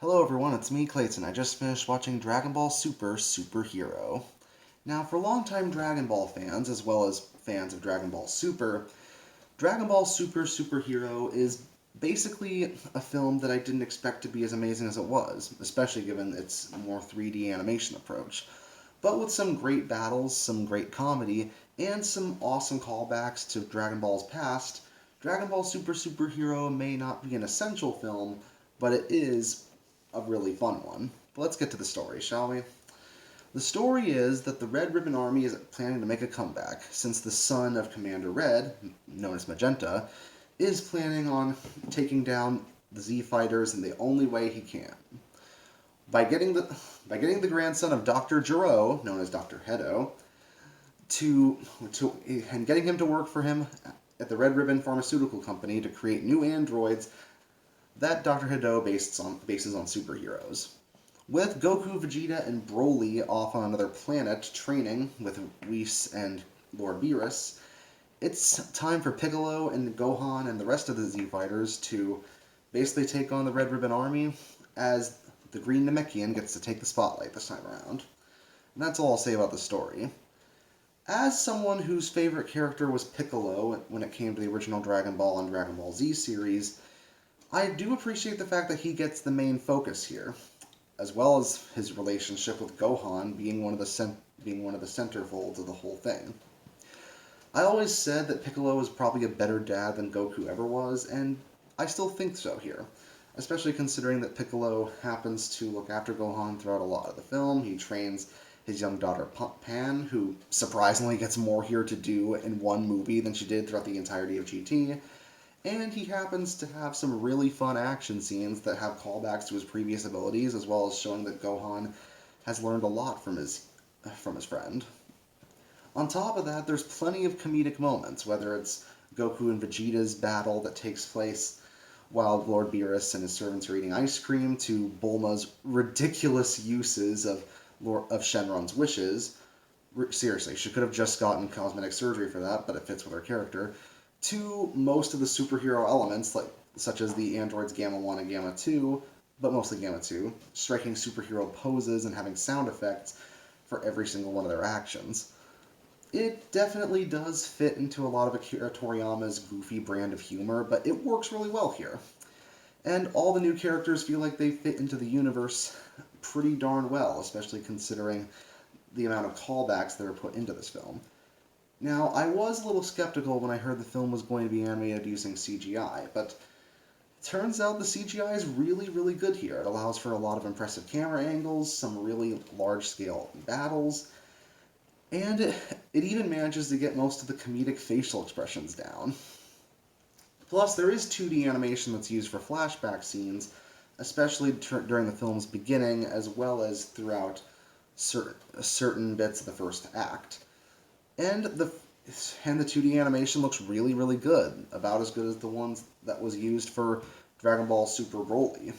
Hello everyone, it's me, Clayton. I just finished watching Dragon Ball Super Superhero. Now, for longtime Dragon Ball fans, as well as fans of Dragon Ball Super, Dragon Ball Super Superhero is basically a film that I didn't expect to be as amazing as it was, especially given its more 3D animation approach. But with some great battles, some great comedy, and some awesome callbacks to Dragon Ball's past, Dragon Ball Super Superhero may not be an essential film, but it is a really fun one. But let's get to the story, shall we? The story is that the Red Ribbon Army is planning to make a comeback, since the son of Commander Red, known as Magenta, is planning on taking down the Z Fighters in the only way he can. By getting the by getting the grandson of Dr. Gero, known as Dr. Hedo, to, to and getting him to work for him at the Red Ribbon Pharmaceutical Company to create new androids that Dr. Hedo bases on superheroes. With Goku, Vegeta, and Broly off on another planet training with Whis and Lord Beerus, it's time for Piccolo and Gohan and the rest of the Z Fighters to basically take on the Red Ribbon Army as the Green Namekian gets to take the spotlight this time around. And that's all I'll say about the story. As someone whose favorite character was Piccolo when it came to the original Dragon Ball and Dragon Ball Z series, I do appreciate the fact that he gets the main focus here, as well as his relationship with Gohan being one of the centerfolds of the whole thing. I always said that Piccolo was probably a better dad than Goku ever was, and I still think so here, especially considering that Piccolo happens to look after Gohan throughout a lot of the film. He trains his young daughter Pan, who surprisingly gets more here to do in one movie than she did throughout the entirety of GT, and he happens to have some really fun action scenes that have callbacks to his previous abilities, as well as showing that Gohan has learned a lot from his friend. On top of that, there's plenty of comedic moments, whether it's Goku and Vegeta's battle that takes place while Lord Beerus and his servants are eating ice cream, to Bulma's ridiculous uses of Shenron's wishes. Seriously, she could have just gotten cosmetic surgery for that, but it fits with her character. To most of the superhero elements, such as the androids Gamma 1 and Gamma 2, but mostly Gamma 2, striking superhero poses and having sound effects for every single one of their actions. It definitely does fit into a lot of Akira Toriyama's goofy brand of humor, but it works really well here. And all the new characters feel like they fit into the universe pretty darn well, especially considering the amount of callbacks that are put into this film. Now, I was a little skeptical when I heard the film was going to be animated using CGI, but it turns out the CGI is really, really good here. It allows for a lot of impressive camera angles, some really large-scale battles, and it even manages to get most of the comedic facial expressions down. Plus, there is 2D animation that's used for flashback scenes, especially during the film's beginning, as well as throughout certain bits of the first act. And the 2D animation looks really, really good, about as good as the ones that was used for Dragon Ball Super Broly.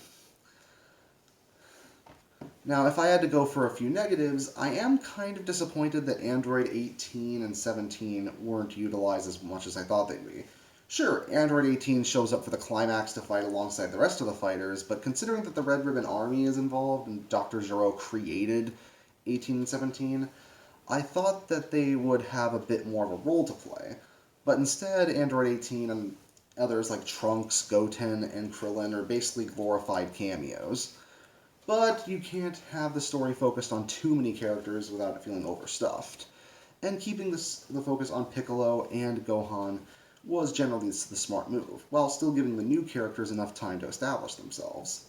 Now, if I had to go for a few negatives, I am kind of disappointed that Android 18 and 17 weren't utilized as much as I thought they'd be. Sure, Android 18 shows up for the climax to fight alongside the rest of the fighters, but considering that the Red Ribbon Army is involved and Dr. Gero created 18 and 17, I thought that they would have a bit more of a role to play. But instead, Android 18 and others like Trunks, Goten, and Krillin are basically glorified cameos. But you can't have the story focused on too many characters without it feeling overstuffed. And keeping the focus on Piccolo and Gohan was generally the smart move, while still giving the new characters enough time to establish themselves.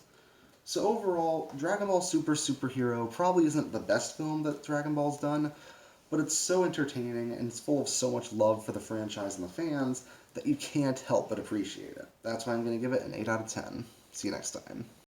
So overall, Dragon Ball Super Superhero probably isn't the best film that Dragon Ball's done, but it's so entertaining and it's full of so much love for the franchise and the fans that you can't help but appreciate it. That's why I'm going to give it an 8 out of 10. See you next time.